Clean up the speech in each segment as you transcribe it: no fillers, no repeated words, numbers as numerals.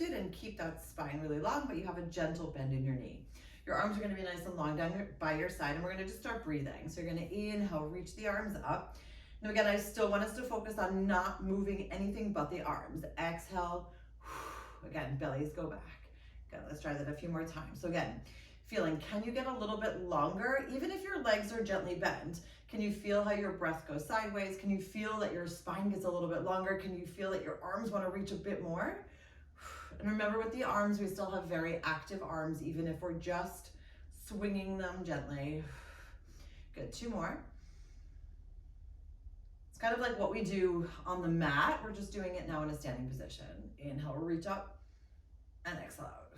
and keep that spine really long, but you have a gentle bend in your knee. Your arms are going to be nice and long down by your side, and we're going to just start breathing. So you're going to inhale, reach the arms up. Now again, I still want us to focus on not moving anything but the arms. Exhale, again, bellies go back. Good, let's try that a few more times. So again, feeling, can you get a little bit longer? Even if your legs are gently bent, can you feel how your breath goes sideways? Can you feel that your spine gets a little bit longer? Can you feel that your arms want to reach a bit more? And remember, with the arms, we still have very active arms, even if we're just swinging them gently. Good, 2 more. It's kind of like what we do on the mat. We're just doing it now in a standing position. Inhale, reach up, and exhale out.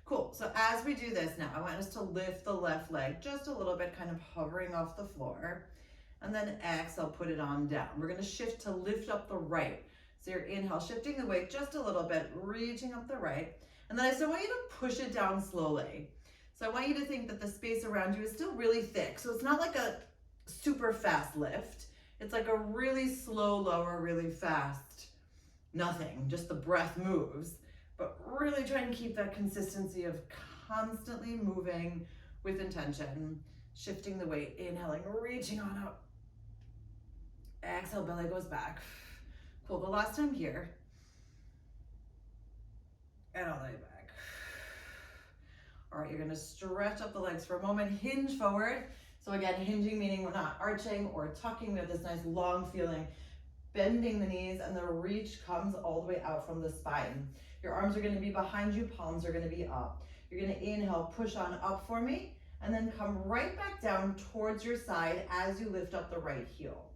Cool, so as we do this now, I want us to lift the left leg just a little bit, kind of hovering off the floor. And then exhale, put it on down. We're gonna shift to lift up the right. So your inhale, shifting the weight just a little bit, reaching up the right. And then I still want you to push it down slowly. So I want you to think that the space around you is still really thick. So it's not like a super fast lift. It's like a really slow lower, really fast, nothing, just the breath moves. But really try and keep that consistency of constantly moving with intention, shifting the weight, inhaling, reaching on up. Exhale, belly goes back. Cool, the last time here. And all the way back. All right, you're gonna stretch up the legs for a moment, hinge forward. So again, hinging meaning we're not arching or tucking. We have this nice long feeling, bending the knees, and the reach comes all the way out from the spine. Your arms are gonna be behind you, palms are gonna be up. You're gonna inhale, push on up for me, and then come right back down towards your side as you lift up the right heel.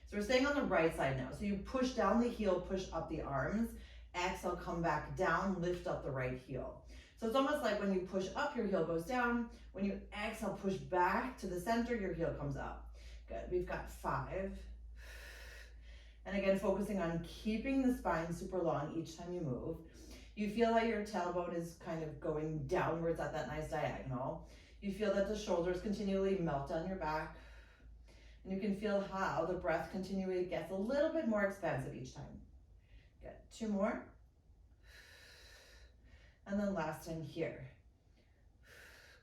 So we're staying on the right side now. So you push down the heel, push up the arms. Exhale, come back down, lift up the right heel. So it's almost like when you push up, your heel goes down. When you exhale, push back to the center, your heel comes up. Good, we've got 5. And again, focusing on keeping the spine super long each time you move. You feel how your tailbone is kind of going downwards at that nice diagonal. You feel that the shoulders continually melt down your back. And you can feel how the breath continually gets a little bit more expansive each time. Good, 2 more. And then last time here.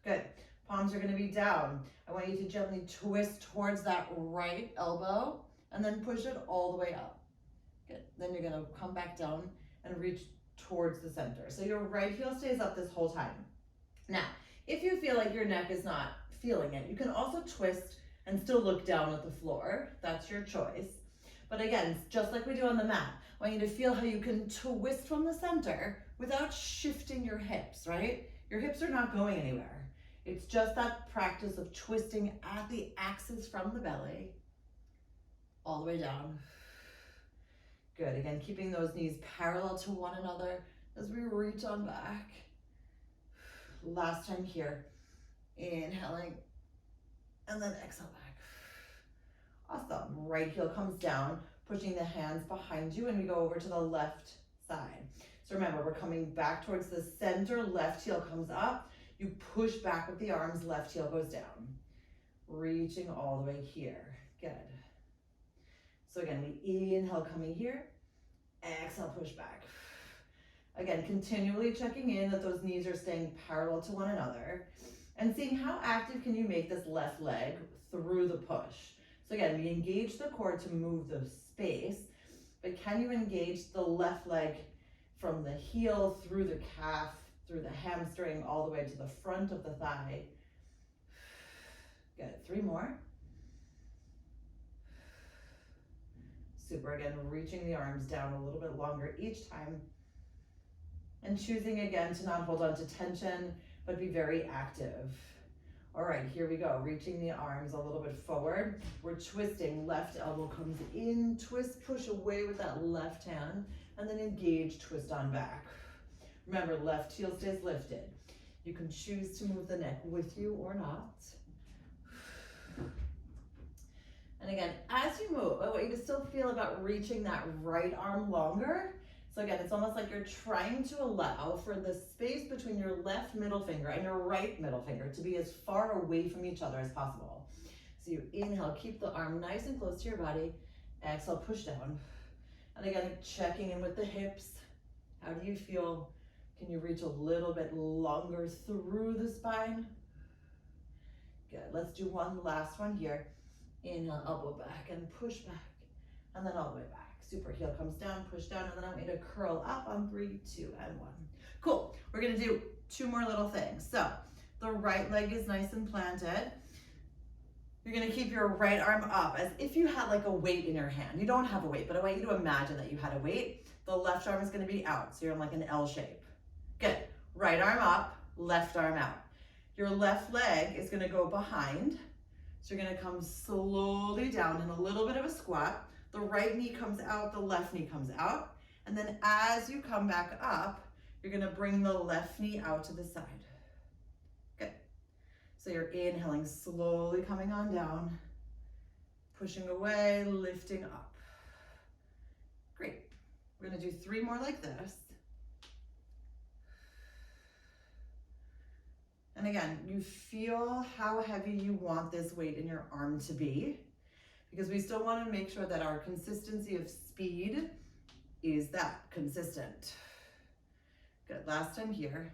Good, palms are gonna be down. I want you to gently twist towards that right elbow and then push it all the way up. Good, then you're gonna come back down and reach towards the center. So your right heel stays up this whole time. Now, if you feel like your neck is not feeling it, you can also twist and still look down at the floor. That's your choice. But again, just like we do on the mat, I want you to feel how you can twist from the center without shifting your hips, right? Your hips are not going anywhere. It's just that practice of twisting at the axis from the belly, all the way down. Good, again, keeping those knees parallel to one another as we reach on back. Last time here, inhaling, and then exhale back. Awesome, right heel comes down, pushing the hands behind you, and we go over to the left side. So remember, we're coming back towards the center, left heel comes up, you push back with the arms, left heel goes down. Reaching all the way here, good. So again, we inhale coming here, exhale, push back. Again, continually checking in that those knees are staying parallel to one another and seeing how active can you make this left leg through the push. So again, we engage the core to move the space, but can you engage the left leg from the heel through the calf, through the hamstring, all the way to the front of the thigh? Good, 3 more. Super, again, reaching the arms down a little bit longer each time. And choosing again to not hold on to tension, but be very active. All right, here we go. Reaching the arms a little bit forward. We're twisting, left elbow comes in, twist, push away with that left hand, and then engage, twist on back. Remember, left heel stays lifted. You can choose to move the neck with you or not. And again, as you move, I want you to still feel about reaching that right arm longer. So again, it's almost like you're trying to allow for the space between your left middle finger and your right middle finger to be as far away from each other as possible. So you inhale, keep the arm nice and close to your body. Exhale, push down. And again, checking in with the hips. How do you feel? Can you reach a little bit longer through the spine? Good. Let's do one last one here. Inhale, elbow back and push back. And then all the way back. Super. Heel comes down, push down, and then I want you to curl up on 3, 2, and 1. Cool. We're going to do 2 more little things. So the right leg is nice and planted. You're going to keep your right arm up as if you had like a weight in your hand. You don't have a weight, but I want you to imagine that you had a weight. The left arm is going to be out, so you're in like an L shape. Good. Right arm up, left arm out. Your left leg is going to go behind. So you're going to come slowly down in a little bit of a squat. The right knee comes out, the left knee comes out. And then as you come back up, you're going to bring the left knee out to the side. Good. So you're inhaling, slowly coming on down, pushing away, lifting up. Great. We're going to do 3 more like this. And again, you feel how heavy you want this weight in your arm to be, because we still want to make sure that our consistency of speed is that consistent. Good. Last time here.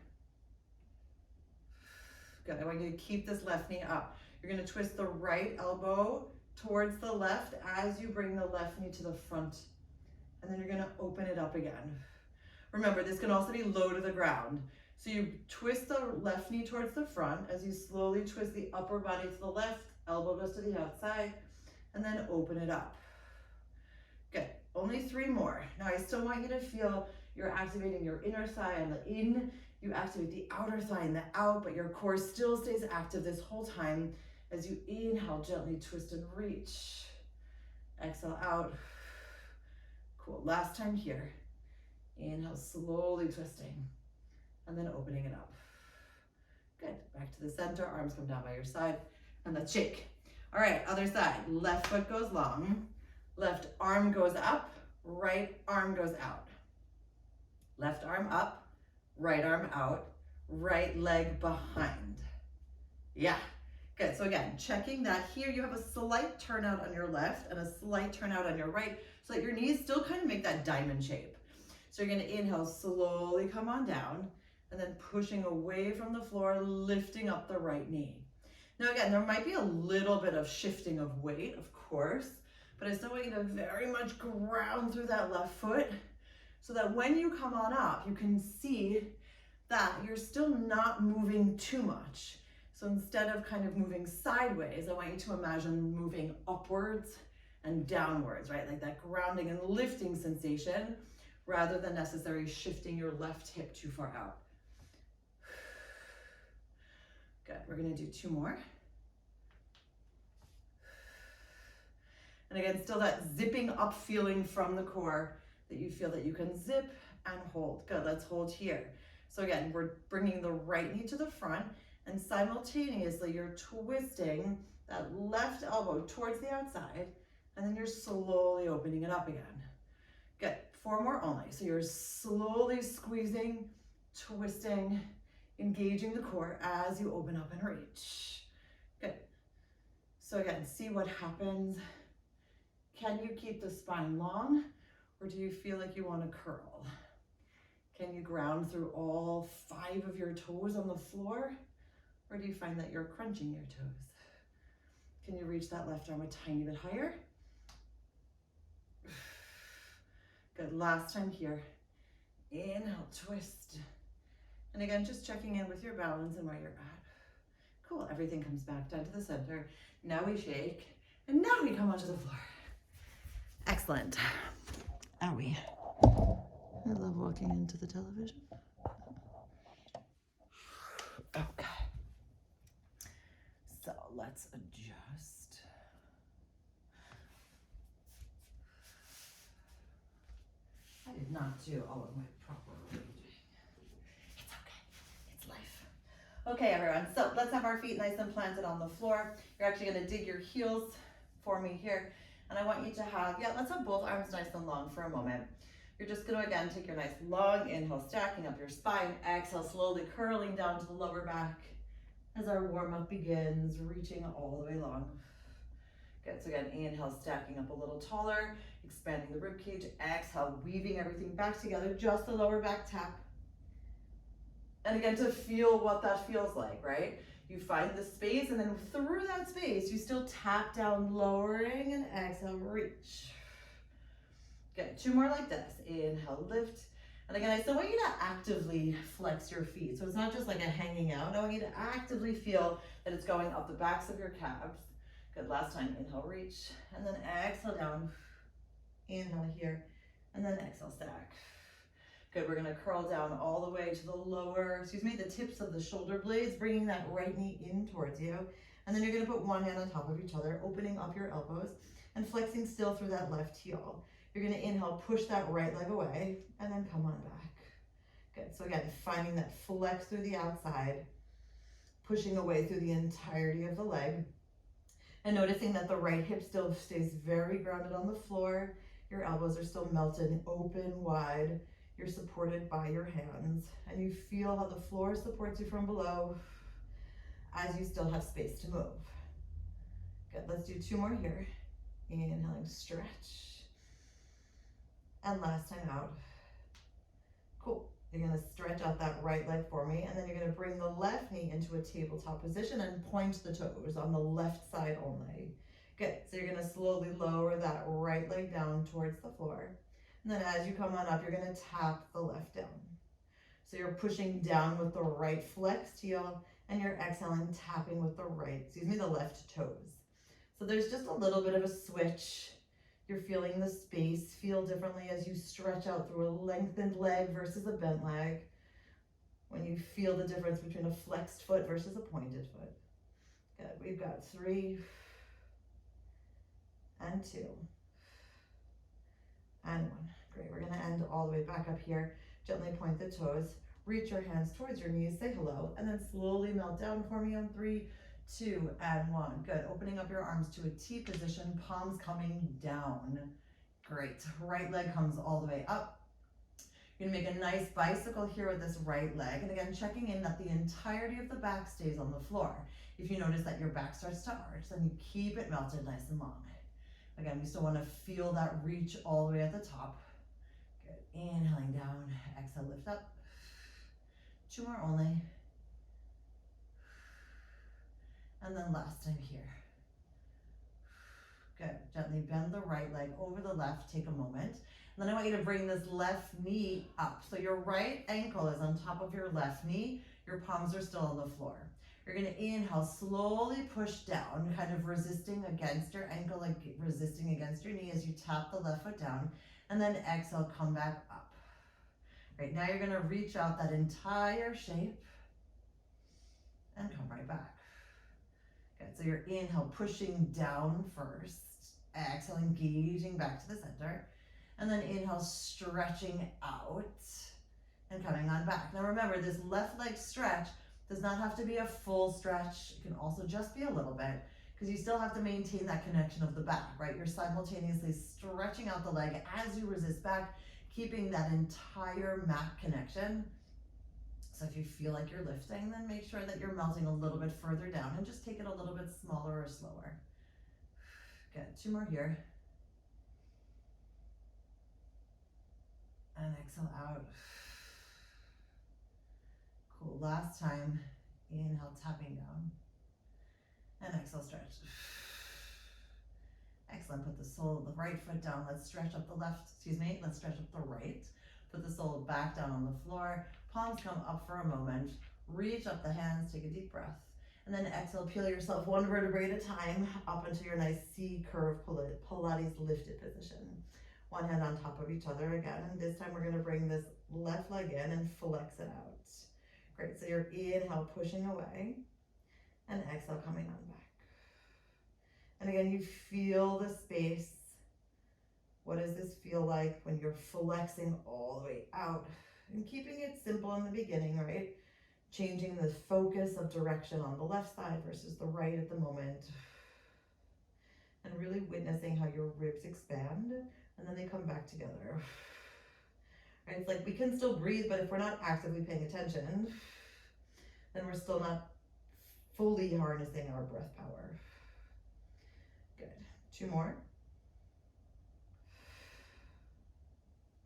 Good. I want you to keep this left knee up. You're going to twist the right elbow towards the left as you bring the left knee to the front. And then you're going to open it up again. Remember, this can also be low to the ground. So you twist the left knee towards the front as you slowly twist the upper body to the left, elbow goes to the outside, and then open it up. Good. Only 3 more. Now I still want you to feel you're activating your inner thigh on the in, you activate the outer thigh in the out, but your core still stays active this whole time as you inhale, gently twist and reach. Exhale out. Cool. Last time here. Inhale, slowly twisting. And then opening it up. Good. Back to the center, arms come down by your side, and let's shake. All right, other side. Left foot goes long, left arm goes up, right arm goes out. Left arm up, right arm out, right leg behind. Yeah, good. So again, checking that here you have a slight turnout on your left and a slight turnout on your right, so that your knees still kind of make that diamond shape. So you're gonna inhale, slowly come on down, and then pushing away from the floor, lifting up the right knee. Now again, there might be a little bit of shifting of weight, of course, but I still want you to very much ground through that left foot so that when you come on up, you can see that you're still not moving too much. So instead of kind of moving sideways, I want you to imagine moving upwards and downwards, right? Like that grounding and lifting sensation rather than necessarily shifting your left hip too far out. Good. We're going to do 2 more. And again, still that zipping up feeling from the core that you feel that you can zip and hold. Good. Let's hold here. So again, we're bringing the right knee to the front and simultaneously you're twisting that left elbow towards the outside and then you're slowly opening it up again. Good. 4 more only. So you're slowly squeezing, twisting, engaging the core as you open up and reach. Good. So again, see what happens. Can you keep the spine long, or do you feel like you want to curl? Can you ground through all 5 of your toes on the floor, or do you find that you're crunching your toes? Can you reach that left arm a tiny bit higher? Good. Last time here. Inhale, twist. And again, just checking in with your balance and where you're at. Cool. Everything comes back down to the center. Now we shake, and now we come onto the floor. Excellent. Owie. I love walking into the television. Okay. So let's adjust. I did not do all of my proper reading. It's okay. It's life. Okay, everyone. So let's have our feet nice and planted on the floor. You're actually going to dig your heels for me here. And I want you to have, let's have both arms nice and long for a moment. You're just going to, again, take your nice long inhale, stacking up your spine. Exhale, slowly curling down to the lower back as our warm-up begins, reaching all the way long. Good, so again, inhale, stacking up a little taller, expanding the rib cage. Exhale, weaving everything back together, just the lower back tap. And again, to feel what that feels like, right? You find the space, and then through that space, you still tap down, lowering, and exhale, reach. Good, 2 more like this. Inhale, lift. And again, I still want you to actively flex your feet. So it's not just like a hanging out. I want you to actively feel that it's going up the backs of your calves. Good, last time, inhale, reach. And then exhale down. Inhale here. And then exhale, stack. Good, we're gonna curl down all the way to the lower, the tips of the shoulder blades, bringing that right knee in towards you. And then you're gonna put one hand on top of each other, opening up your elbows and flexing still through that left heel. You're gonna inhale, push that right leg away, and then come on back. Good, so again, finding that flex through the outside, pushing away through the entirety of the leg, and noticing that the right hip still stays very grounded on the floor. Your elbows are still melted open wide. You're supported by your hands, and you feel how the floor supports you from below as you still have space to move. Good, let's do 2 more here. Inhaling, stretch. And last time out. Cool. You're gonna stretch out that right leg for me, and then you're gonna bring the left knee into a tabletop position and point the toes on the left side only. Good, so you're gonna slowly lower that right leg down towards the floor. And then as you come on up, you're gonna tap the left down. So you're pushing down with the right flexed heel, and you're exhaling, tapping with the left toes. So there's just a little bit of a switch. You're feeling the space feel differently as you stretch out through a lengthened leg versus a bent leg. When you feel the difference between a flexed foot versus a pointed foot. Good, we've got 3 and 2 and 1. Great, we're gonna end all the way back up here. Gently point the toes, reach your hands towards your knees, say hello, and then slowly melt down for me on 3, 2, and 1. Good, opening up your arms to a T position, palms coming down. Great, right leg comes all the way up. You're gonna make a nice bicycle here with this right leg, and again, checking in that the entirety of the back stays on the floor. If you notice that your back starts to arch, then you keep it melted nice and long. Again, we still wanna feel that reach all the way at the top. Good, inhaling down, exhale, lift up. 2 more only. And then last time here. Good, gently bend the right leg over the left, take a moment. And then I want you to bring this left knee up. So your right ankle is on top of your left knee, your palms are still on the floor. You're gonna inhale, slowly push down, kind of resisting against your ankle, like resisting against your knee as you tap the left foot down, and then exhale, come back up. Right, now you're gonna reach out that entire shape and come right back. Good, so your inhale, pushing down first, exhale, engaging back to the center, and then inhale, stretching out and coming on back. Now remember, this left leg stretch does not have to be a full stretch. It can also just be a little bit, because you still have to maintain that connection of the back, right? You're simultaneously stretching out the leg as you resist back, keeping that entire mat connection. So if you feel like you're lifting, then make sure that you're melting a little bit further down and just take it a little bit smaller or slower. Good, 2 more here. And exhale out. Cool, last time, inhale, tapping down. And exhale, stretch. Excellent, put the sole of the right foot down. Let's stretch up the let's stretch up the right. Put the sole back down on the floor. Palms come up for a moment. Reach up the hands, take a deep breath. And then exhale, peel yourself 1 vertebrae at a time up into your nice C-curve Pilates lifted position. 1 hand on top of each other again. And this time we're gonna bring this left leg in and flex it out. Great, so your inhale pushing away and exhale coming on back. And again, you feel the space. What does this feel like when you're flexing all the way out? And keeping it simple in the beginning, right? Changing the focus of direction on the left side versus the right at the moment. And really witnessing how your ribs expand and then they come back together. Right? It's like we can still breathe, but if we're not actively paying attention, then we're still not fully harnessing our breath power. Good. 2 more.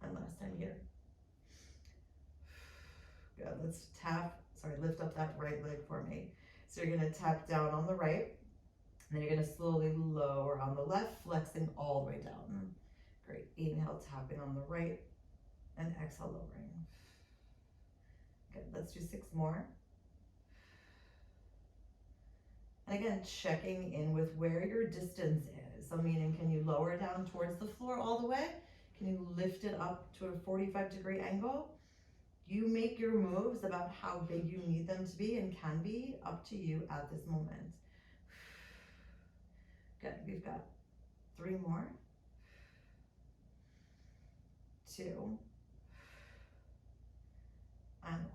And last time here. Good, let's lift up that right leg for me. So you're gonna tap down on the right, and then you're gonna slowly lower on the left, flexing all the way down. Great, inhale, tapping on the right, and exhale, lowering. Good, let's do 6 more. And again, checking in with where your distance is. So meaning, can you lower down towards the floor all the way? Can you lift it up to a 45-degree angle? You make your moves about how big you need them to be and can be up to you at this moment. Good, we've got 3 more. 2. And 1.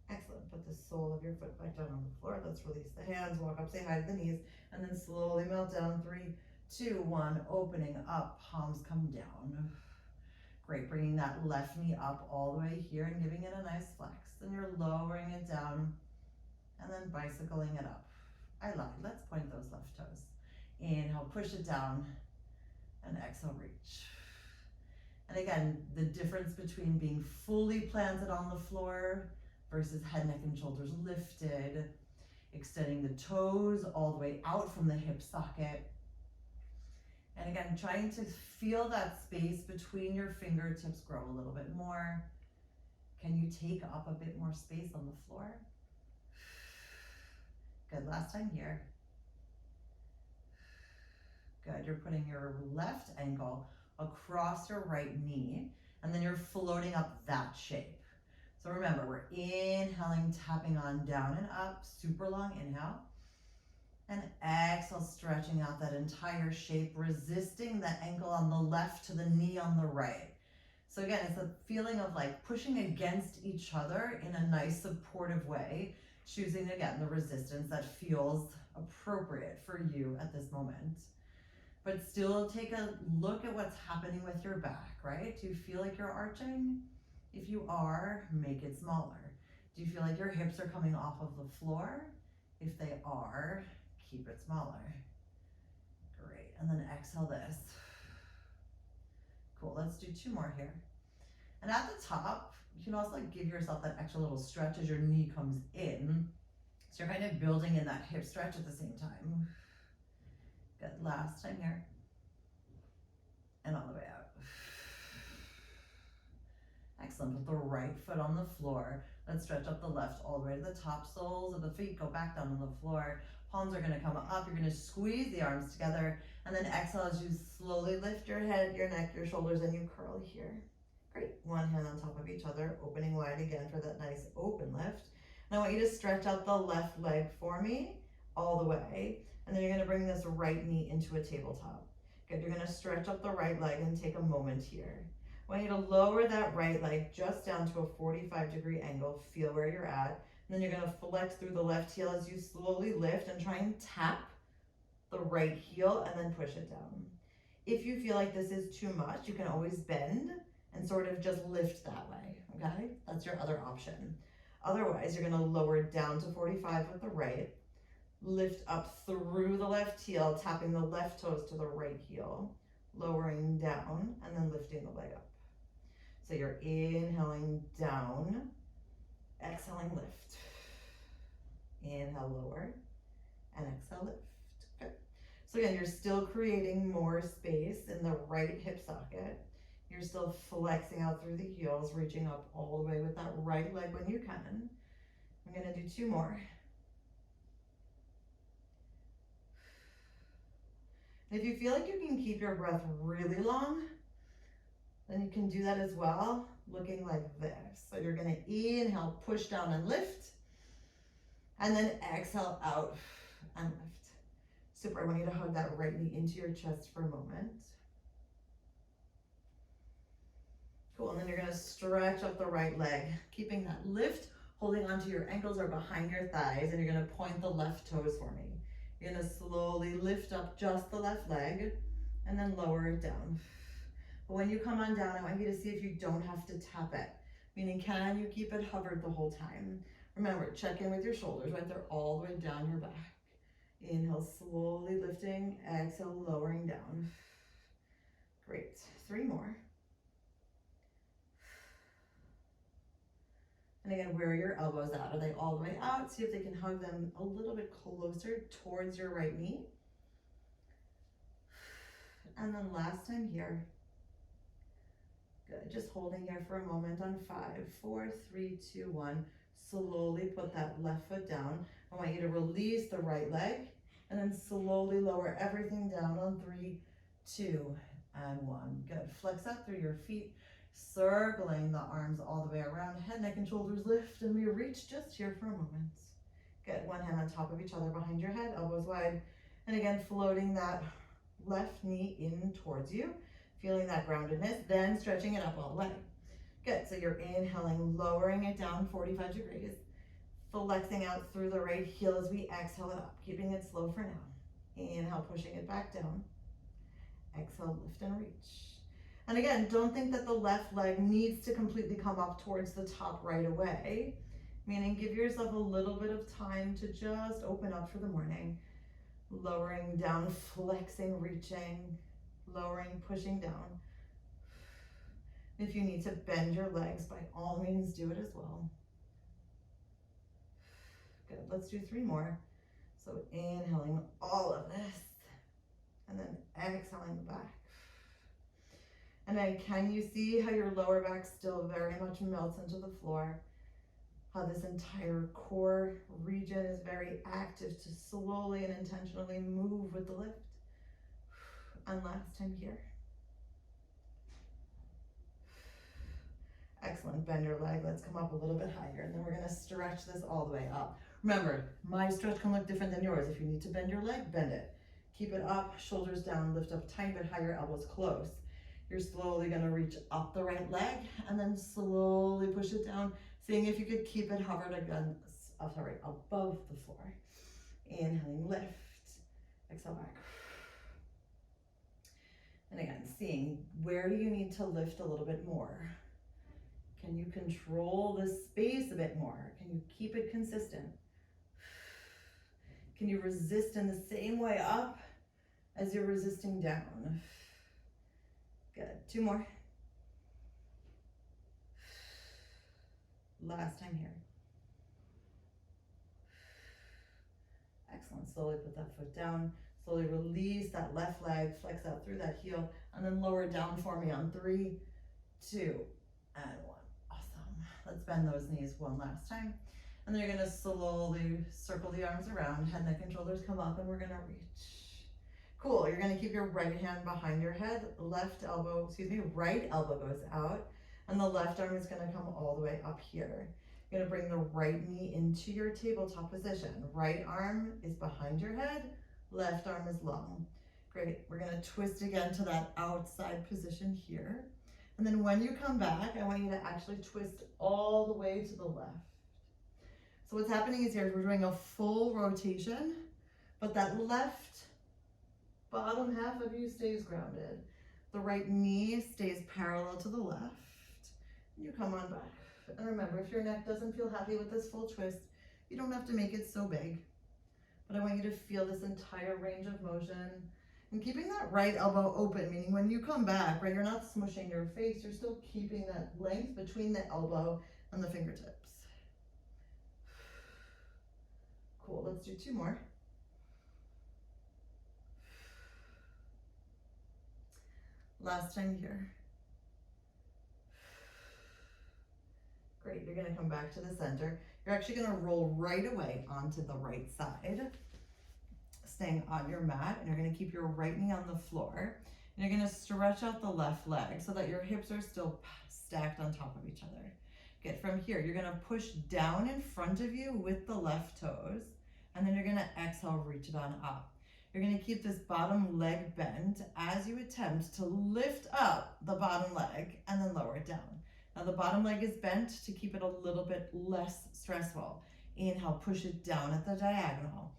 Excellent, put the sole of your foot back down on the floor. Let's release the hands, walk up, say hi to the knees, and then slowly melt down. 3, 2, 1, opening up, palms come down. Great, bringing that left knee up all the way here and giving it a nice flex. Then you're lowering it down and then bicycling it up. I lied, let's point those left toes. Inhale, push it down, and exhale, reach. And again, the difference between being fully planted on the floor versus head, neck, and shoulders lifted, extending the toes all the way out from the hip socket. And again, trying to feel that space between your fingertips grow a little bit more. Can you take up a bit more space on the floor? Good, last time here. Good, you're putting your left ankle across your right knee, and then you're floating up that shape. So remember, we're inhaling, tapping on down and up, super long inhale. And exhale, stretching out that entire shape, resisting the ankle on the left to the knee on the right. So again, it's a feeling of like pushing against each other in a nice supportive way, choosing again the resistance that feels appropriate for you at this moment. But still take a look at what's happening with your back, right? Do you feel like you're arching? If you are, make it smaller. Do you feel like your hips are coming off of the floor? If they are, keep it smaller. Great, and then exhale this. Cool, let's do 2 more here. And at the top, you can also like give yourself that extra little stretch as your knee comes in. So you're kind of building in that hip stretch at the same time. Good, last time here. And all the way out. Excellent, put the right foot on the floor. Let's stretch up the left all the way to the top. Soles of the feet go back down on the floor. Palms are gonna come up. You're gonna squeeze the arms together. And then exhale as you slowly lift your head, your neck, your shoulders, and you curl here. Great, 1 hand on top of each other, opening wide again for that nice open lift. And I want you to stretch out the left leg for me all the way. And then you're gonna bring this right knee into a tabletop. Good, you're gonna stretch up the right leg and take a moment here. I want you to lower that right leg just down to a 45-degree angle. Feel where you're at. And then you're gonna flex through the left heel as you slowly lift and try and tap the right heel and then push it down. If you feel like this is too much, you can always bend and sort of just lift that way, okay? That's your other option. Otherwise, you're gonna lower down to 45 with the right, lift up through the left heel, tapping the left toes to the right heel, lowering down, and then lifting the leg up. So you're inhaling down, exhaling lift. Inhale, lower, and exhale, lift. Good. So again, you're still creating more space in the right hip socket. You're still flexing out through the heels, reaching up all the way with that right leg when you can. I'm gonna do 2 more. If you feel like you can keep your breath really long, then you can do that as well, looking like this. So you're gonna inhale, push down and lift, and then exhale out and lift. Super, I want you to hug that right knee into your chest for a moment. Cool, and then you're gonna stretch up the right leg, keeping that lift, holding onto your ankles or behind your thighs, and you're gonna point the left toes for me. You're gonna slowly lift up just the left leg, and then lower it down. But when you come on down, I want you to see if you don't have to tap it, meaning can you keep it hovered the whole time? Remember, check in with your shoulders, right? They're all the way down your back. Inhale, slowly lifting. Exhale, lowering down. Great. 3 more. And again, where are your elbows at? Are they all the way out? See if they can hug them a little bit closer towards your right knee. And then last time here. Good. Just holding here for a moment on 5, 4, 3, 2, 1. Slowly put that left foot down. I want you to release the right leg and then slowly lower everything down on 3, 2, and 1. Good. Flex up through your feet, circling the arms all the way around. Head, neck, and shoulders lift, and we reach just here for a moment. Good. One hand on top of each other behind your head, elbows wide. And again, floating that left knee in towards you, feeling that groundedness, then stretching it up all the way. Good. So you're inhaling, lowering it down 45 degrees, flexing out through the right heel as we exhale it up, keeping it slow for now. Inhale, pushing it back down. Exhale, lift and reach. And again, don't think that the left leg needs to completely come up towards the top right away, meaning give yourself a little bit of time to just open up for the morning. Lowering down, flexing, reaching, lowering, pushing down. If you need to bend your legs, by all means, do it as well. Good, let's do 3 more. So inhaling all of this, and then exhaling the back. And then can you see how your lower back still very much melts into the floor? How this entire core region is very active to slowly and intentionally move with the lift. And last time here. Excellent, bend your leg. Let's come up a little bit higher, and then we're gonna stretch this all the way up. Remember, my stretch can look different than yours. If you need to bend your leg, bend it. Keep it up, shoulders down, lift up tiny bit higher, elbows close. You're slowly gonna reach up the right leg, and then slowly push it down, seeing if you could keep it hovered again, above the floor. Inhaling, lift, exhale back. And again, seeing where do you need to lift a little bit more? Can you control the space a bit more? Can you keep it consistent? Can you resist in the same way up as you're resisting down? Good. 2 more. Last time here. Excellent. Slowly put that foot down. Slowly release that left leg, flex out through that heel, and then lower it down for me on 3, 2, and 1. Awesome. Let's bend those knees one last time. And then you're gonna slowly circle the arms around, head, neck, and shoulders come up, and we're gonna reach. Cool, you're gonna keep your right hand behind your head, right elbow goes out, and the left arm is gonna come all the way up here. You're gonna bring the right knee into your tabletop position. Right arm is behind your head, left arm is long. Great, we're gonna twist again to that outside position here. And then when you come back, I want you to actually twist all the way to the left. So what's happening is here, we're doing a full rotation, but that left bottom half of you stays grounded. The right knee stays parallel to the left. You come on back. And remember, if your neck doesn't feel happy with this full twist, you don't have to make it so big. But I want you to feel this entire range of motion. And keeping that right elbow open, meaning when you come back, right, you're not smushing your face, you're still keeping that length between the elbow and the fingertips. Cool, let's do 2 more. Last time here. Great, you're gonna come back to the center. You're actually gonna roll right away onto the right side, staying on your mat, and you're gonna keep your right knee on the floor. And you're gonna stretch out the left leg so that your hips are still stacked on top of each other. Good, from here, you're gonna push down in front of you with the left toes, and then you're gonna exhale, reach it on up. You're gonna keep this bottom leg bent as you attempt to lift up the bottom leg and then lower it down. Now the bottom leg is bent to keep it a little bit less stressful. Inhale, push it down at the diagonal.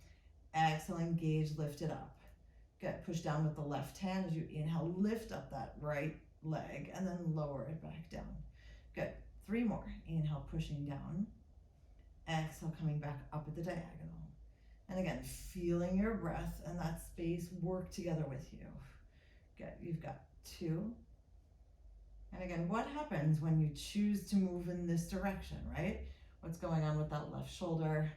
Exhale, engage, lift it up. Good, push down with the left hand as you inhale, lift up that right leg and then lower it back down. Good, 3 more. Inhale, pushing down. Exhale, coming back up at the diagonal. And again, feeling your breath and that space work together with you. Good, you've got 2. And again, what happens when you choose to move in this direction, right? What's going on with that left shoulder?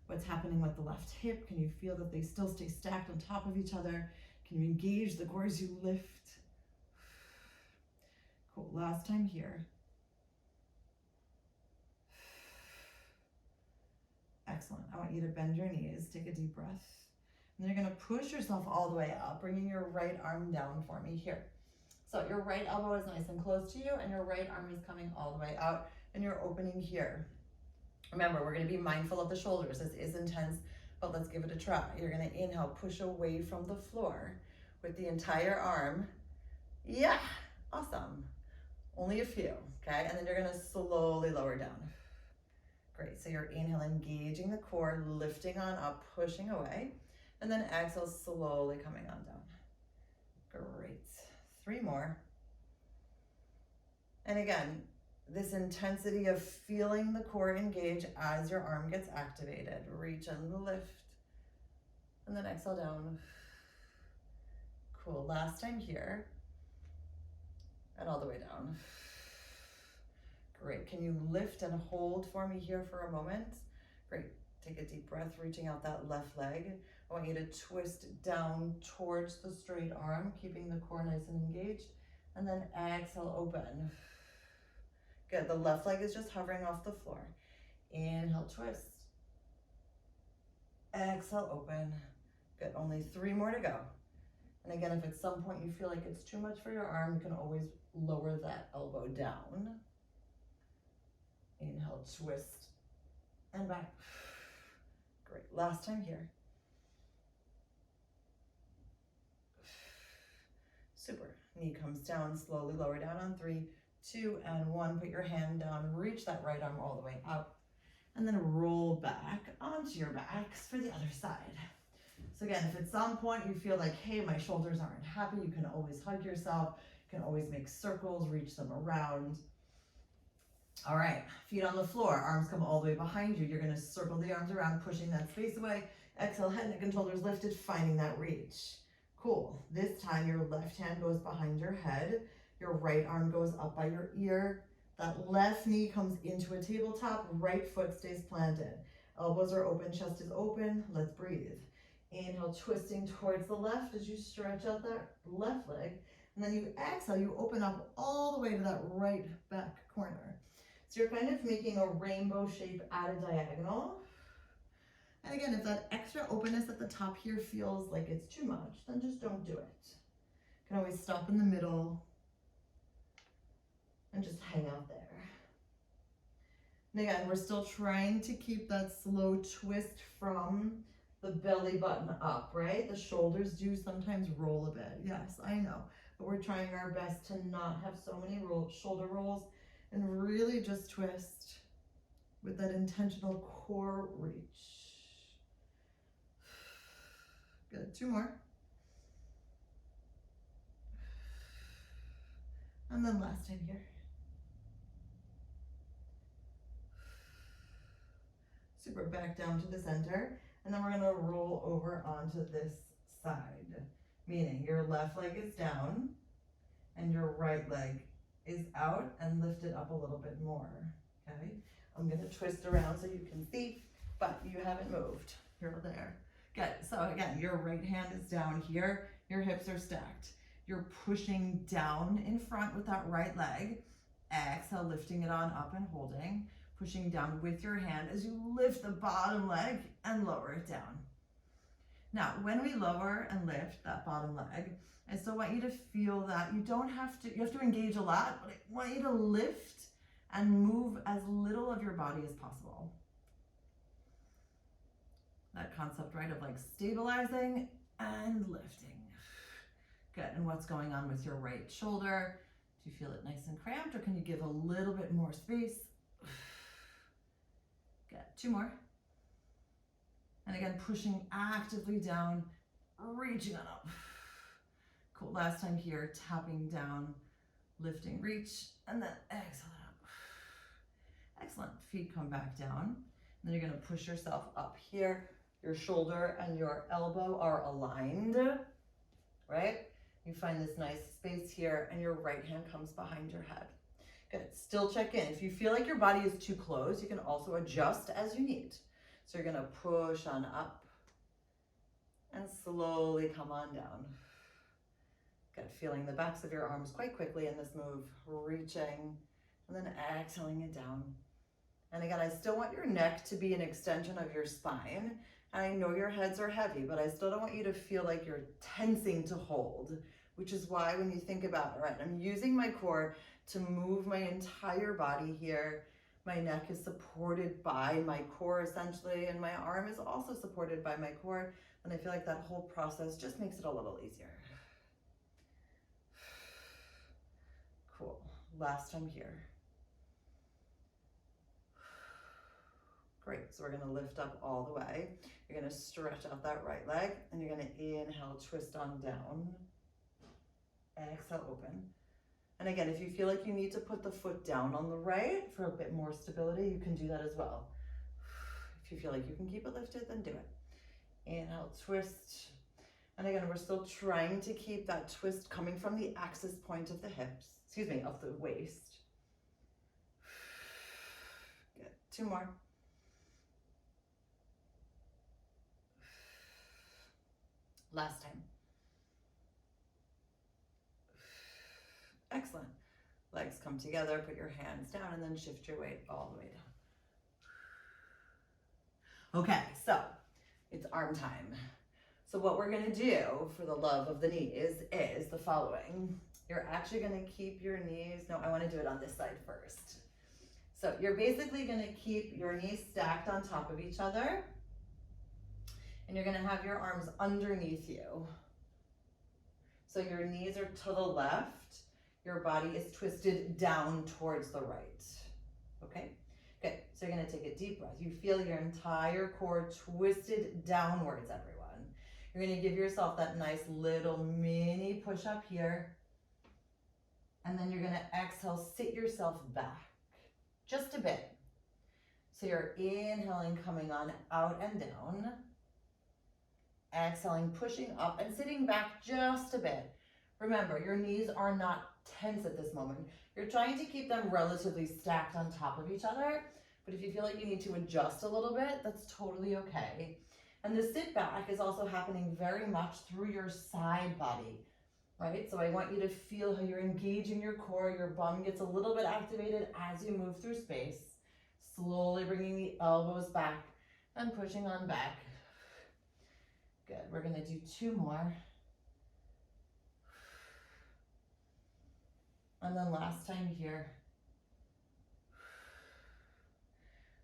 What's happening with the left hip? Can you feel that they still stay stacked on top of each other? Can you engage the core as you lift? Cool, last time here. Excellent, I want you to bend your knees, take a deep breath. And then you're gonna push yourself all the way up, bringing your right arm down for me here. So your right elbow is nice and close to you and your right arm is coming all the way out and you're opening here. Remember, we're gonna be mindful of the shoulders. This is intense, but let's give it a try. You're gonna inhale, push away from the floor with the entire arm. Yeah, awesome. Only a few, okay? And then you're gonna slowly lower down. Great, so you're inhale, engaging the core, lifting on up, pushing away, and then exhale, slowly coming on down. Great, 3 more. And again, this intensity of feeling the core engage as your arm gets activated. Reach and lift, and then exhale down. Cool, last time here, and all the way down. Great, can you lift and hold for me here for a moment? Great, take a deep breath, reaching out that left leg. I want you to twist down towards the straight arm, keeping the core nice and engaged, and then exhale, open. Good, the left leg is just hovering off the floor. Inhale, twist. Exhale, open. Good, only 3 more to go. And again, if at some point you feel like it's too much for your arm, you can always lower that elbow down. Inhale, twist, and back. Great, last time here. Super, knee comes down, slowly lower down on 3, 2, and 1. Put your hand down, reach that right arm all the way up, and then roll back onto your backs for the other side. So again, if at some point you feel like, hey, my shoulders aren't happy, you can always hug yourself, you can always make circles, reach them around. All right, feet on the floor, arms come all the way behind you. You're gonna circle the arms around, pushing that space away. Exhale, head, neck, and shoulders lifted, finding that reach. Cool, this time your left hand goes behind your head, your right arm goes up by your ear, that left knee comes into a tabletop, right foot stays planted. Elbows are open, chest is open, let's breathe. Inhale, twisting towards the left as you stretch out that left leg, and then you exhale, you open up all the way to that right back corner. So you're kind of making a rainbow shape at a diagonal. And again, if that extra openness at the top here feels like it's too much, then just don't do it. You can always stop in the middle and just hang out there. And again, we're still trying to keep that slow twist from the belly button up, right? The shoulders do sometimes roll a bit. Yes, I know, but we're trying our best to not have so many shoulder rolls and really just twist with that intentional core reach. Good, 2 more. And then last time here. Super, back down to the center. And then we're gonna roll over onto this side, meaning your left leg is down and your right leg is out and lifted up a little bit more, okay? I'm gonna twist around so you can see, but you haven't moved. You're there. Good, so again, your right hand is down here, your hips are stacked. You're pushing down in front with that right leg. Exhale, lifting it on up and holding. Pushing down with your hand as you lift the bottom leg and lower it down. Now, when we lower and lift that bottom leg, I still want you to feel that you have to engage a lot, but I want you to lift and move as little of your body as possible. That concept, right, of like stabilizing and lifting. Good, and what's going on with your right shoulder? Do you feel it nice and cramped, or can you give a little bit more space? Good, 2 more. And again, pushing actively down, reaching on up. Cool, last time here, tapping down, lifting, reach, and then exhale up. Excellent, feet come back down. And then you're gonna push yourself up here, Your shoulder and your elbow are aligned, right? You find this nice space here and your right hand comes behind your head. Good, still check in. If you feel like your body is too close, you can also adjust as you need. So you're gonna push on up and slowly come on down. Good, feeling the backs of your arms quite quickly in this move, reaching and then exhaling it down. And again, I still want your neck to be an extension of your spine. And I know your heads are heavy, but I still don't want you to feel like you're tensing to hold, which is why when you think about, all right, I'm using my core to move my entire body here. My neck is supported by my core essentially, and my arm is also supported by my core. And I feel like that whole process just makes it a little easier. Cool, last time here. Great, so we're gonna lift up all the way. You're gonna stretch out that right leg, and you're gonna inhale, twist on down. Exhale, open. And again, if you feel like you need to put the foot down on the right for a bit more stability, you can do that as well. If you feel like you can keep it lifted, then do it. Inhale, twist. And again, we're still trying to keep that twist coming from the axis point of the hips, of the waist. Good, 2 more. Last time. Excellent. Legs come together, put your hands down, and then shift your weight all the way down. Okay, so it's arm time. So what we're gonna do for the love of the knees is the following. You're actually gonna keep your knees, no, I wanna do it on this side first. So you're basically gonna keep your knees stacked on top of each other, and you're gonna have your arms underneath you. So your knees are to the left, your body is twisted down towards the right, okay? Good, so you're gonna take a deep breath. You feel your entire core twisted downwards, everyone. You're gonna give yourself that nice little mini push up here, and then you're gonna exhale, sit yourself back, just a bit. So you're inhaling, coming on out and down. Exhaling, pushing up and sitting back just a bit. Remember, your knees are not tense at this moment. You're trying to keep them relatively stacked on top of each other, but if you feel like you need to adjust a little bit, that's totally okay. And the sit back is also happening very much through your side body, right? So I want you to feel how you're engaging your core, your bum gets a little bit activated as you move through space, slowly bringing the elbows back and pushing on back. Good, we're gonna do 2 more. And then last time here.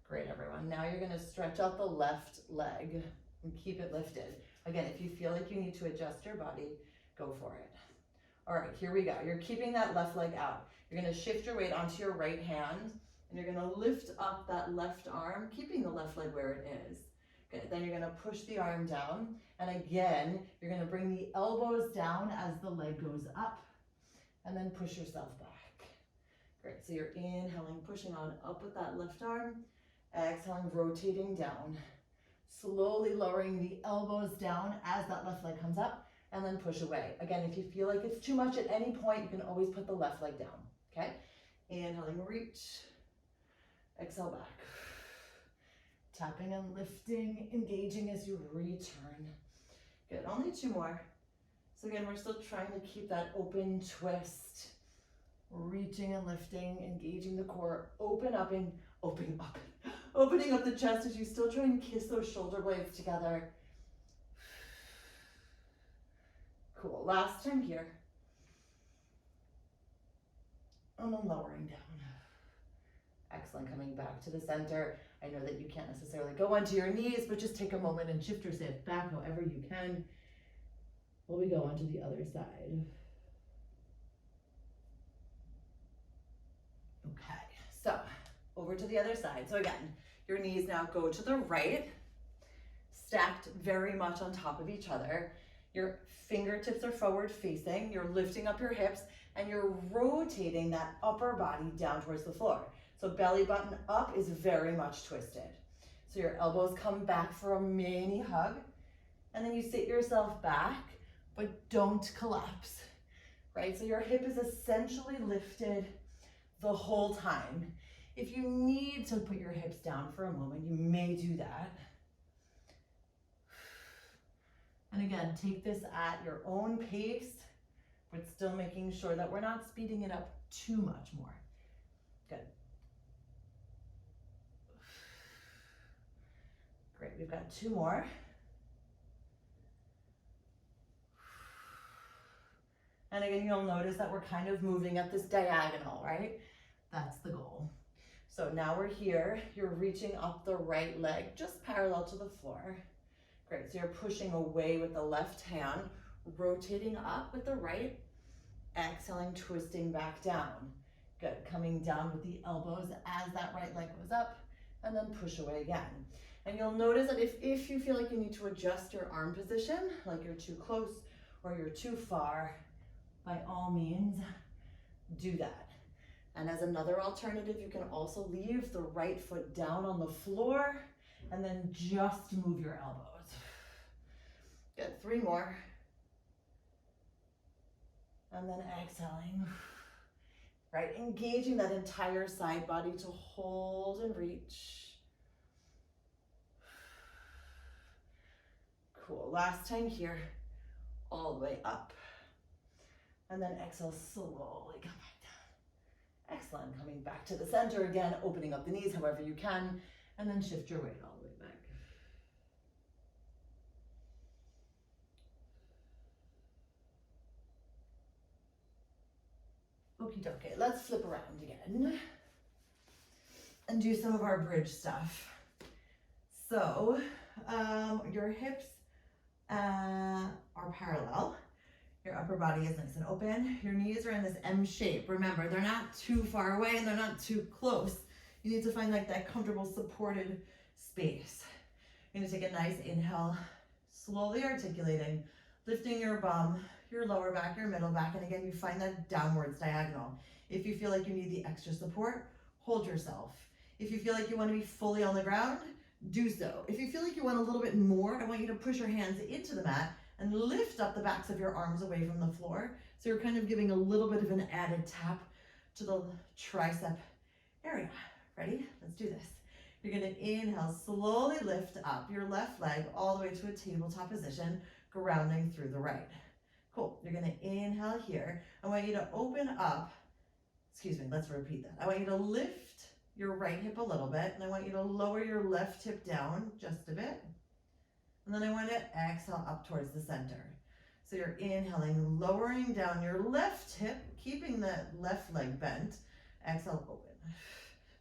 Great, everyone. Now you're gonna stretch out the left leg and keep it lifted. Again, if you feel like you need to adjust your body, go for it. All right, here we go. You're keeping that left leg out. You're gonna shift your weight onto your right hand, and you're gonna lift up that left arm, keeping the left leg where it is. Good, then you're gonna push the arm down, and again, you're gonna bring the elbows down as the leg goes up, and then push yourself back. Great, so you're inhaling, pushing on up with that left arm, exhaling, rotating down, slowly lowering the elbows down as that left leg comes up, and then push away. Again, if you feel like it's too much at any point, you can always put the left leg down, okay? Inhaling, reach, exhale back. Tapping and lifting, engaging as you return. Good, only 2 more. So again, we're still trying to keep that open twist. Reaching and lifting, engaging the core, opening up the chest as you still try and kiss those shoulder blades together. Cool, last time here. And then lowering down. Excellent, coming back to the center. I know that you can't necessarily go onto your knees, but just take a moment and shift yourself back however you can while we go onto the other side. Okay, so over to the other side. So again, your knees now go to the right, stacked very much on top of each other. Your fingertips are forward facing, you're lifting up your hips, and you're rotating that upper body down towards the floor. So belly button up is very much twisted. So your elbows come back for a mini hug, and then you sit yourself back, but don't collapse, right? So your hip is essentially lifted the whole time. If you need to put your hips down for a moment, you may do that. And again, take this at your own pace, but still making sure that we're not speeding it up too much more. Good. Great, we've got 2 more. And again, you'll notice that we're kind of moving at this diagonal, right? That's the goal. So now we're here, you're reaching up the right leg, just parallel to the floor. Great, so you're pushing away with the left hand, rotating up with the right, exhaling, twisting back down. Good, coming down with the elbows as that right leg goes up, and then push away again. And you'll notice that if you feel like you need to adjust your arm position, like you're too close or you're too far, by all means, do that. And as another alternative, you can also leave the right foot down on the floor and then just move your elbows. Good, 3 more. And then exhaling. Right, engaging that entire side body to hold and reach. Cool, last time here, all the way up. And then exhale, slowly come back down. Excellent, coming back to the center again, opening up the knees however you can, and then shift your weight all the way back. Okie dokie, let's flip around again and do some of our bridge stuff. So your hips are parallel. Your upper body is nice and open. Your knees are in this M shape. Remember, they're not too far away and they're not too close. You need to find like that comfortable supported space. You're gonna take a nice inhale, slowly articulating, lifting your bum, your lower back, your middle back, and again, you find that downwards diagonal. If you feel like you need the extra support, hold yourself. If you feel like you want to be fully on the ground, do so. If you feel like you want a little bit more, I want you to push your hands into the mat and lift up the backs of your arms away from the floor. So you're kind of giving a little bit of an added tap to the tricep area. Ready? Let's do this. You're gonna inhale, slowly lift up your left leg all the way to a tabletop position, grounding through the right. Cool, you're gonna inhale here. I want you to open up, let's repeat that. I want you to lift your right hip a little bit, and I want you to lower your left hip down just a bit. And then I want to exhale up towards the center. So you're inhaling, lowering down your left hip, keeping that left leg bent. Exhale, open.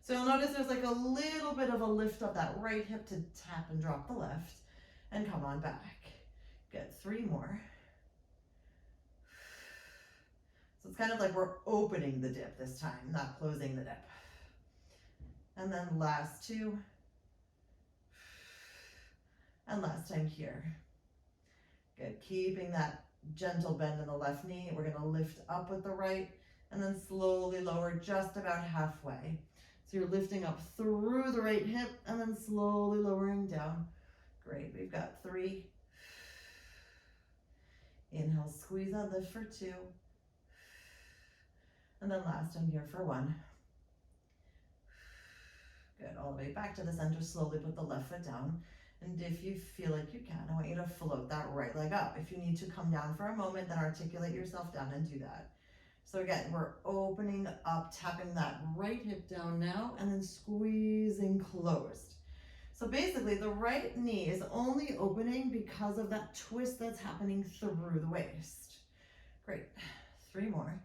So you'll notice there's like a little bit of a lift of that right hip to tap and drop the left. And come on back. Good, 3 more. So it's kind of like we're opening the dip this time, not closing the dip. And then last 2. And last time here. Good, keeping that gentle bend in the left knee. We're gonna lift up with the right and then slowly lower just about halfway. So you're lifting up through the right hip and then slowly lowering down. Great, we've got 3. Inhale, squeeze out, lift for 2. And then last time here for 1. Good, all the way back to the center, slowly put the left foot down. And if you feel like you can, I want you to float that right leg up. If you need to come down for a moment, then articulate yourself down and do that. So again, we're opening up, tapping that right hip down now, and then squeezing closed. So basically, the right knee is only opening because of that twist that's happening through the waist. Great, 3 more.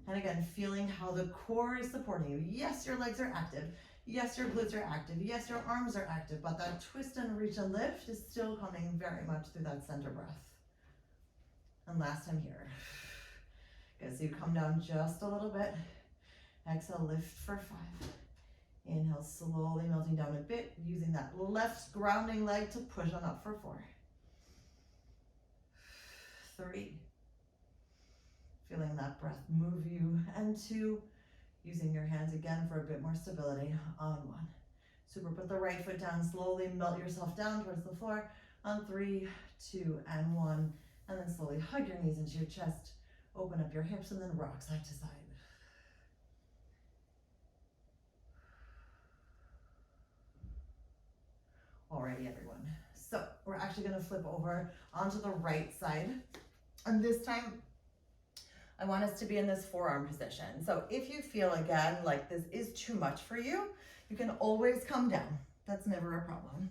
And again, feeling how the core is supporting you. Yes, your legs are active. Yes, your glutes are active. Yes, your arms are active, but that twist and reach and lift is still coming very much through that center breath. And last time here. Good, so you come down just a little bit. Exhale, lift for 5. Inhale, slowly melting down a bit, using that left grounding leg to push on up for 4. 3. Feeling that breath move you. And 2. Using your hands again for a bit more stability on 1. Super, put the right foot down, slowly melt yourself down towards the floor on 3, 2, and 1. And then slowly hug your knees into your chest, open up your hips, and then rock side to side. Alrighty, everyone. So we're actually gonna flip over onto the right side. And this time, I want us to be in this forearm position. So if you feel again like this is too much for you, you can always come down. That's never a problem.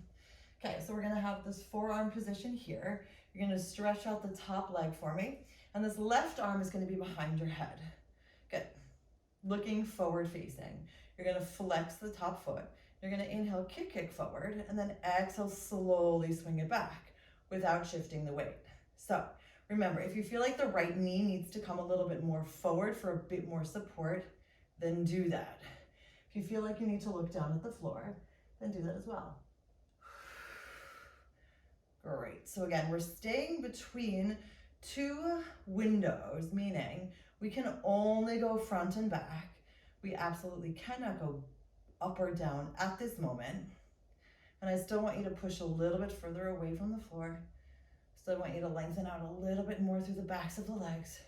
Okay, so we're gonna have this forearm position here. You're gonna stretch out the top leg for me. And this left arm is gonna be behind your head. Good. Looking forward facing. You're gonna flex the top foot. You're gonna inhale, kick forward, and then exhale, slowly swing it back without shifting the weight. So remember, if you feel like the right knee needs to come a little bit more forward for a bit more support, then do that. If you feel like you need to look down at the floor, then do that as well. Great, so again, we're staying between 2 windows, meaning we can only go front and back. We absolutely cannot go up or down at this moment. And I still want you to push a little bit further away from the floor. Still want you to lengthen out a little bit more through the backs of the legs.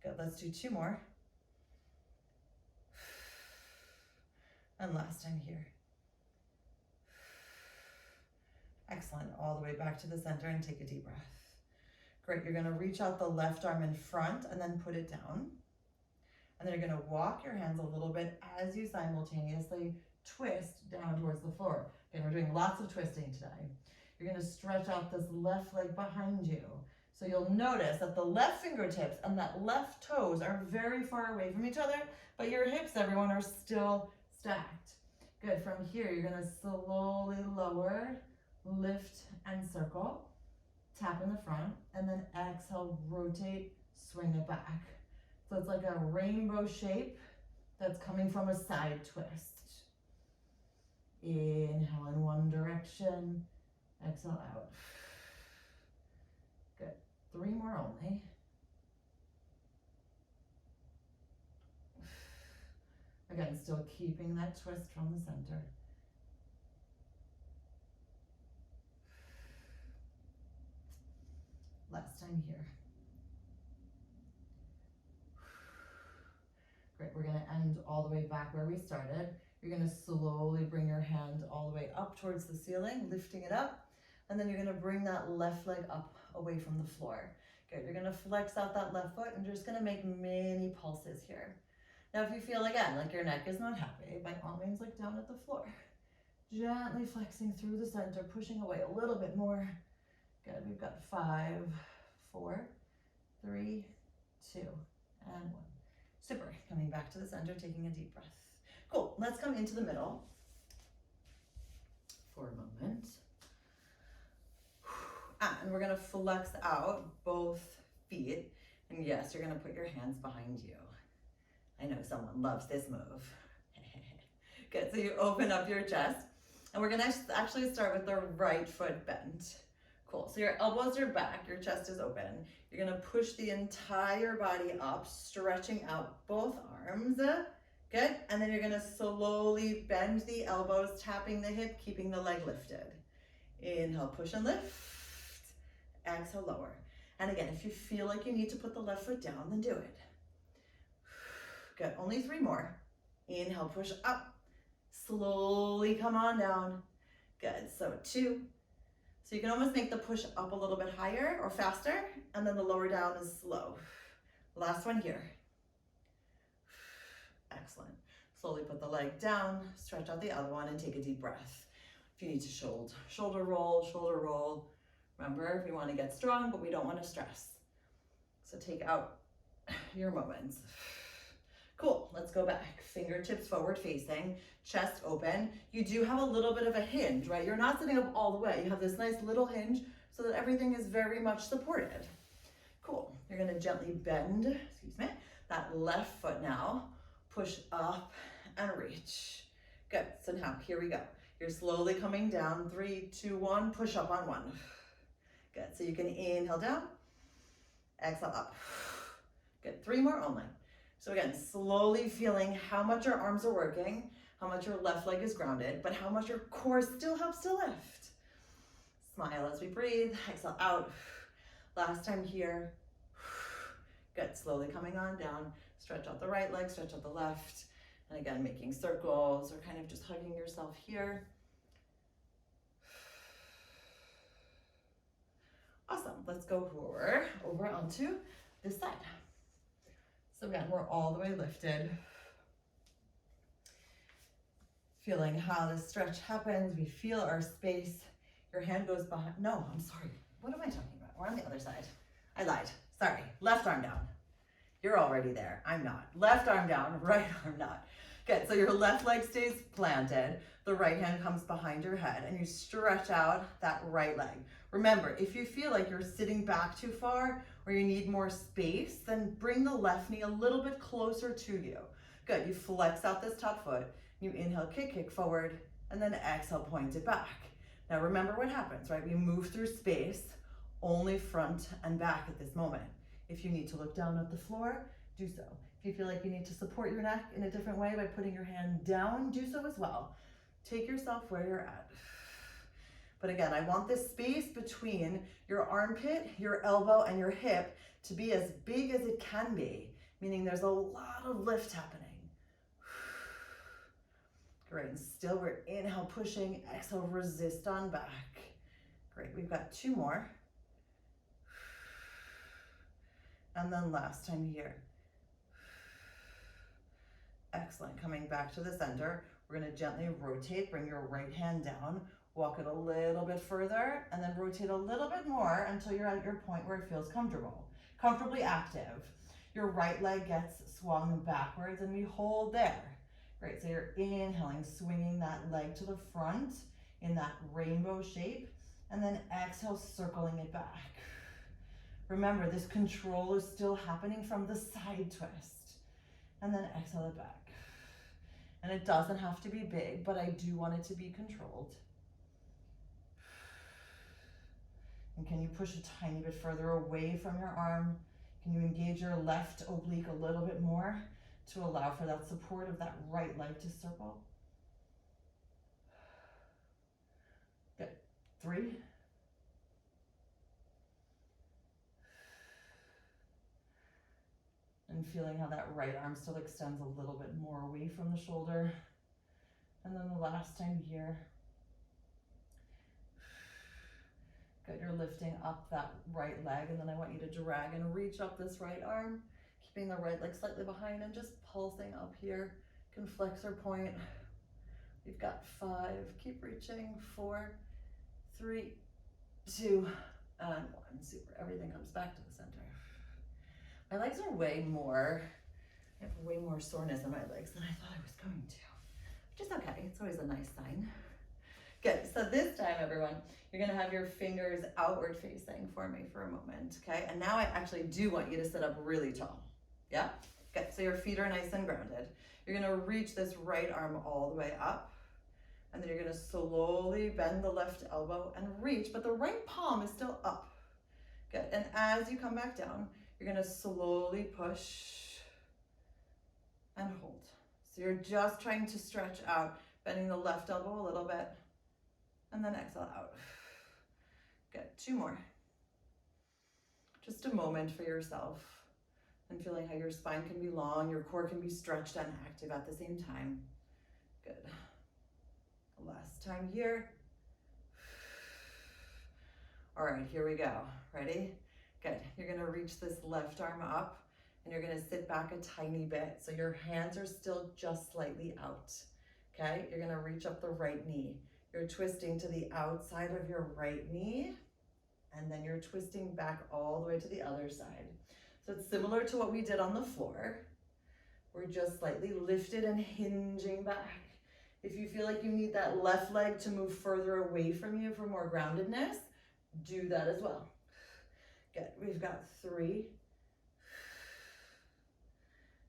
Good, let's do 2 more. And last time here. Excellent, all the way back to the center and take a deep breath. Great, you're gonna reach out the left arm in front and then put it down. And then you're gonna walk your hands a little bit as you simultaneously twist down towards the floor. Again, we're doing lots of twisting today. You're gonna stretch out this left leg behind you. So you'll notice that the left fingertips and that left toes are very far away from each other, but your hips, everyone, are still stacked. Good, from here, you're gonna slowly lower, lift and circle, tap in the front, and then exhale, rotate, swing it back. So it's like a rainbow shape that's coming from a side twist. Inhale in one direction, exhale out. Good, 3 more only. Again, still keeping that twist from the center. Last time here. Great, we're gonna end all the way back where we started. You're gonna slowly bring your hand all the way up towards the ceiling, lifting it up. And then you're gonna bring that left leg up away from the floor. Good, you're gonna flex out that left foot and you're just gonna make many pulses here. Now, if you feel again, like your neck is not happy, by all means look down at the floor. Gently flexing through the center, pushing away a little bit more. Good, we've got 5, 4, 3, 2, and 1. Super, coming back to the center, taking a deep breath. Cool, let's come into the middle for a moment. And we're gonna flex out both feet. And yes, you're gonna put your hands behind you. I know someone loves this move. Good, so you open up your chest. And we're gonna actually start with the right foot bent. Cool, so your elbows are back, your chest is open. You're gonna push the entire body up, stretching out both arms. Good, and then you're gonna slowly bend the elbows, tapping the hip, keeping the leg lifted. Inhale, push and lift. Exhale, lower. And again, if you feel like you need to put the left foot down, then do it. Good, only 3 more. Inhale, push up. Slowly come on down. Good, so 2. So you can almost make the push up a little bit higher or faster, and then the lower down is slow. Last one here. Excellent. Slowly put the leg down, stretch out the other one, and take a deep breath. If you need to shoulder roll. Remember, we want to get strong, but we don't want to stress. So take out your moments. Cool, let's go back. Fingertips forward facing, chest open. You do have a little bit of a hinge, right? You're not sitting up all the way. You have this nice little hinge so that everything is very much supported. Cool, you're gonna gently bend, that left foot now. Push up and reach. Good, so now here we go. You're slowly coming down, 3, 2, 1, push up on 1. Good, so you can inhale down, exhale up. Good, 3 more only. So again, slowly feeling how much your arms are working, how much your left leg is grounded, but how much your core still helps to lift. Smile as we breathe, exhale out. Last time here. Good, slowly coming on down. Stretch out the right leg, stretch out the left. And again, making circles or kind of just hugging yourself here. Awesome, let's go forward, over onto this side. So again, we're all the way lifted. Feeling how this stretch happens. We feel our space. Your hand goes behind. No, I'm sorry. What am I talking about? We're on the other side. I lied. Sorry. Left arm down. You're already there. I'm not. Left arm down, right arm not. Good. So your left leg stays planted. The right hand comes behind your head and you stretch out that right leg. Remember, if you feel like you're sitting back too far or you need more space, then bring the left knee a little bit closer to you. Good. You flex out this top foot. You inhale, kick forward, and then exhale, point it back. Now remember what happens, right? We move through space, only front and back at this moment. If you need to look down at the floor, do so. If you feel like you need to support your neck in a different way by putting your hand down, do so as well. Take yourself where you're at. But again, I want this space between your armpit, your elbow, and your hip to be as big as it can be, meaning there's a lot of lift happening. Great, and still we're inhale, pushing, exhale, resist on back. Great, we've got 2 more. And then last time here. Excellent, coming back to the center. We're gonna gently rotate, bring your right hand down, walk it a little bit further, and then rotate a little bit more until you're at your point where it feels comfortable, comfortably active. Your right leg gets swung backwards and we hold there. Great, so you're inhaling, swinging that leg to the front in that rainbow shape, and then exhale, circling it back. Remember, this control is still happening from the side twist. And then exhale it back. And it doesn't have to be big, but I do want it to be controlled. And can you push a tiny bit further away from your arm? Can you engage your left oblique a little bit more to allow for that support of that right leg to circle? Good. 3. And feeling how that right arm still extends a little bit more away from the shoulder. And then the last time here. Good, you're lifting up that right leg, and then I want you to drag and reach up this right arm, keeping the right leg slightly behind and just pulsing up here. You can flex or point. We've got 5, keep reaching, 4, 3, 2, and 1. Super, everything comes back to the center. My legs are way more, I have way more soreness in my legs than I thought I was going to, which is okay, it's always a nice sign. Good, so this time everyone, you're gonna have your fingers outward facing for me for a moment, okay? And now I actually do want you to sit up really tall, yeah? Good, so your feet are nice and grounded. You're gonna reach this right arm all the way up, and then you're gonna slowly bend the left elbow and reach, but the right palm is still up. Good, and as you come back down, you're gonna slowly push and hold. So you're just trying to stretch out, bending the left elbow a little bit, and then exhale out. Good, 2 more. Just a moment for yourself and feeling how your spine can be long, your core can be stretched and active at the same time. Good. Last time here. All right, here we go. Ready? Good. You're gonna reach this left arm up and you're gonna sit back a tiny bit. So your hands are still just slightly out. Okay, you're gonna reach up the right knee. You're twisting to the outside of your right knee, and then you're twisting back all the way to the other side. So it's similar to what we did on the floor. We're just slightly lifted and hinging back. If you feel like you need that left leg to move further away from you for more groundedness, do that as well. Good, we've got 3.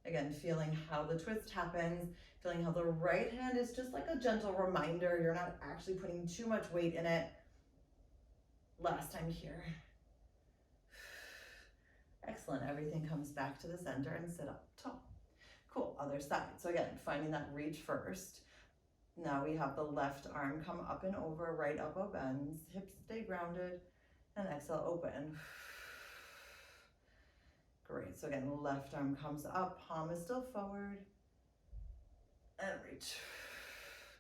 Again, feeling how the twist happens, feeling how the right hand is just like a gentle reminder. You're not actually putting too much weight in it. Last time here. Excellent, everything comes back to the center and sit up tall. other side. So again, finding that reach first. Now we have the left arm come up and over, right elbow bends, hips stay grounded, and exhale, open. Great, so again, left arm comes up, palm is still forward, and reach.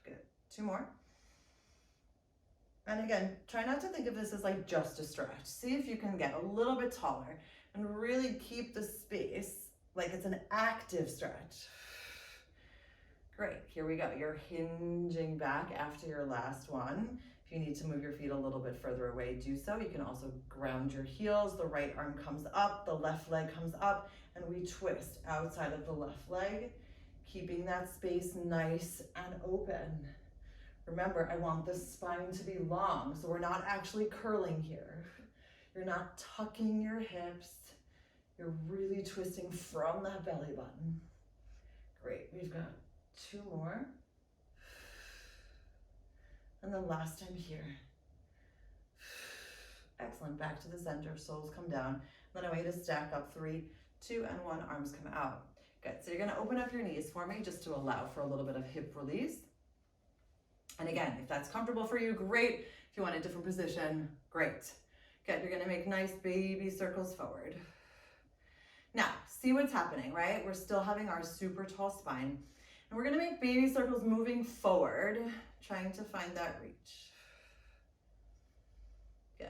Good, 2 more. And again, try not to think of this as like just a stretch. See if you can get a little bit taller and really keep the space like it's an active stretch. Great, here we go. You're hinging back after your last one. If you need to move your feet a little bit further away, do so. You can also ground your heels. The right arm comes up, the left leg comes up, and we twist outside of the left leg, keeping that space nice and open. Remember, I want the spine to be long, so we're not actually curling here. You're not tucking your hips. You're really twisting from that belly button. Great, we've got 2 more. And then last time here. Excellent, back to the center, soles come down. Then I want you to stack up 3, 2, and 1, arms come out. Good, so you're gonna open up your knees for me just to allow for a little bit of hip release. And again, if that's comfortable for you, great. If you want a different position, great. Good, you're gonna make nice baby circles forward. Now, see what's happening, right? We're still having our super tall spine. And we're gonna make baby circles moving forward, trying to find that reach. Good.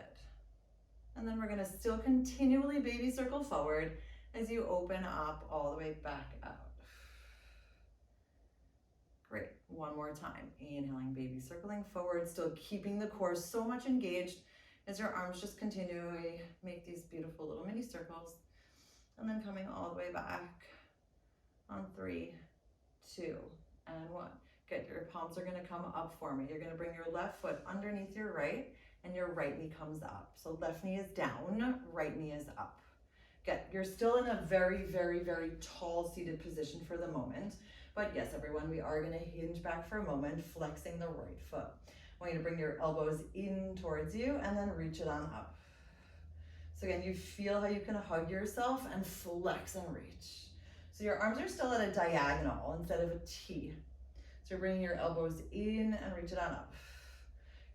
And then we're gonna still continually baby circle forward as you open up all the way back out. Great, 1 more time. Inhaling, baby circling forward, still keeping the core so much engaged as your arms just continually make these beautiful little mini circles. And then coming all the way back on 3, 2, and 1. Good, your palms are gonna come up for me. You're gonna bring your left foot underneath your right, and your right knee comes up. So left knee is down, right knee is up. Good, you're still in a very, very, very tall seated position for the moment. But yes, everyone, we are gonna hinge back for a moment, flexing the right foot. I want you to bring your elbows in towards you and then reach it on up. So again, you feel how you can hug yourself and flex and reach. So your arms are still at a diagonal instead of a T. So you're bringing your elbows in and reach it on up.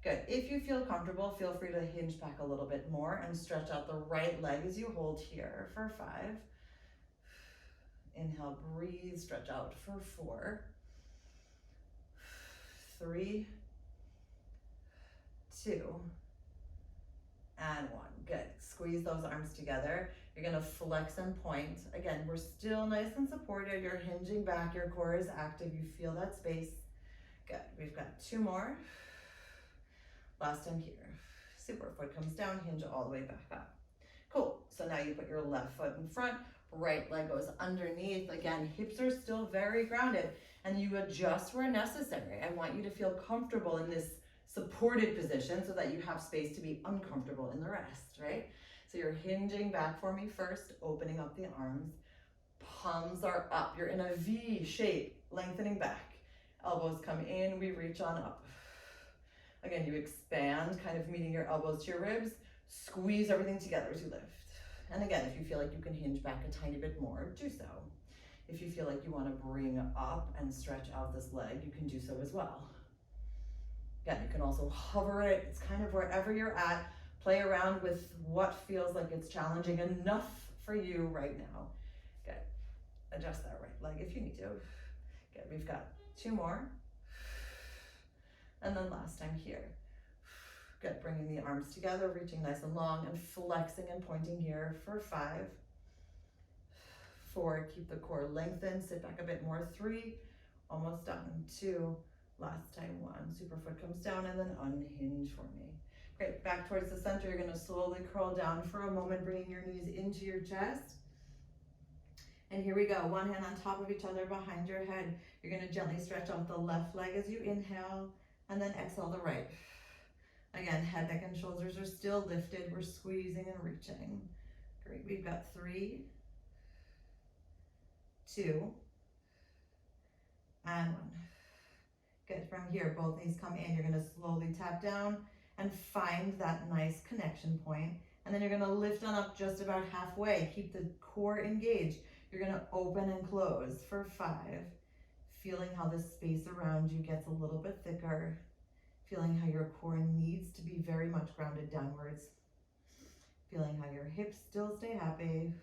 Good, if you feel comfortable, feel free to hinge back a little bit more and stretch out the right leg as you hold here for 5. Inhale, breathe, stretch out for 4, 3, 2, and 1. Good, squeeze those arms together. You're gonna flex and point. Again, we're still nice and supported. You're hinging back, your core is active. You feel that space. Good, we've got 2 more. Last time here. Super, foot comes down, hinge all the way back up. Cool, so now you put your left foot in front, right leg goes underneath. Again, hips are still very grounded, and you adjust where necessary. I want you to feel comfortable in this supported position so that you have space to be uncomfortable in the rest, right? So you're hinging back for me first, opening up the arms. Palms are up. You're in a V shape, lengthening back. Elbows come in, we reach on up. Again, you expand, kind of meeting your elbows to your ribs. Squeeze everything together as you lift. And again, if you feel like you can hinge back a tiny bit more, do so. If you feel like you want to bring up and stretch out this leg, you can do so as well. Again, you can also hover it. It's kind of wherever you're at. Play around with what feels like it's challenging enough for you right now. Good. Adjust that right leg if you need to. Good. We've got 2 more. And then last time here. Good, bringing the arms together, reaching nice and long, and flexing and pointing here for 5, 4, keep the core lengthened, sit back a bit more, 3, almost done, 2, last time 1, super foot comes down and then unhinge for me. Great, back towards the center, you're gonna slowly curl down for a moment, bringing your knees into your chest. And here we go, one hand on top of each other behind your head. You're gonna gently stretch out the left leg as you inhale, and then exhale the right. Again, head, neck, and shoulders are still lifted. We're squeezing and reaching. Great, we've got 3, 2, and 1. Good, from here, both knees come in. You're gonna slowly tap down and find that nice connection point. And then you're gonna lift on up just about halfway. Keep the core engaged. You're gonna open and close for 5. Feeling how the space around you gets a little bit thicker. Feeling how your core needs to be very much grounded downwards. Feeling how your hips still stay happy.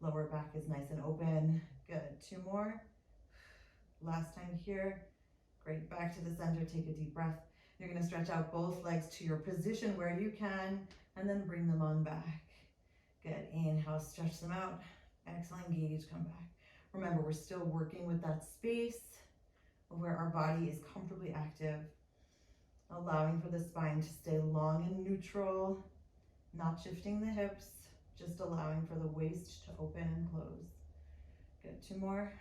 Lower back is nice and open. Good, 2 more. Last time here. Great, back to the center, take a deep breath. You're gonna stretch out both legs to your position where you can, and then bring them on back. Good, inhale, stretch them out. Exhale, engage, come back. Remember, we're still working with that space where our body is comfortably active, allowing for the spine to stay long and neutral, not shifting the hips, just allowing for the waist to open and close. Good, 2 more.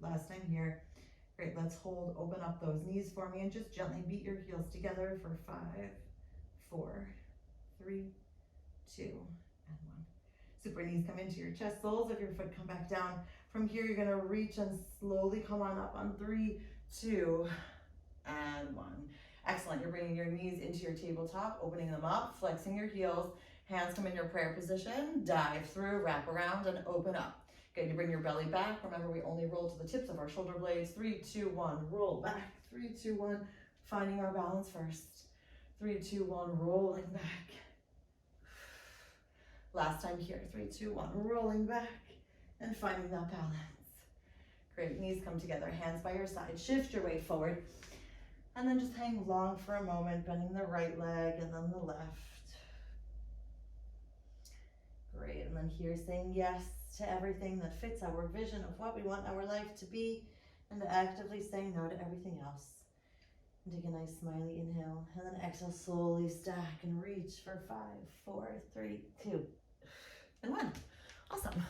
Last time here. Great, let's hold, open up those knees for me and just gently beat your heels together for 5, 4, 3, 2, and 1. Super, knees come into your chest, soles of your foot come back down. From here, you're gonna reach and slowly come on up on 3, 2, and 1. Excellent, you're bringing your knees into your tabletop, opening them up, flexing your heels, hands come in your prayer position, dive through, wrap around, and open up. Good, you bring your belly back. Remember, we only roll to the tips of our shoulder blades. 3, 2, 1, roll back. 3, 2, 1, finding our balance first. 3, 2, 1, rolling back. Last time here, 3, 2, 1, rolling back and finding that balance. Great, knees come together, hands by your side. Shift your weight forward. And then just hang long for a moment, bending the right leg and then the left. Great, and then here saying yes to everything that fits our vision of what we want our life to be, and actively saying no to everything else. And take a nice smiley inhale, and then exhale, slowly stack and reach for 5, 4, 3, 2, and 1. Awesome.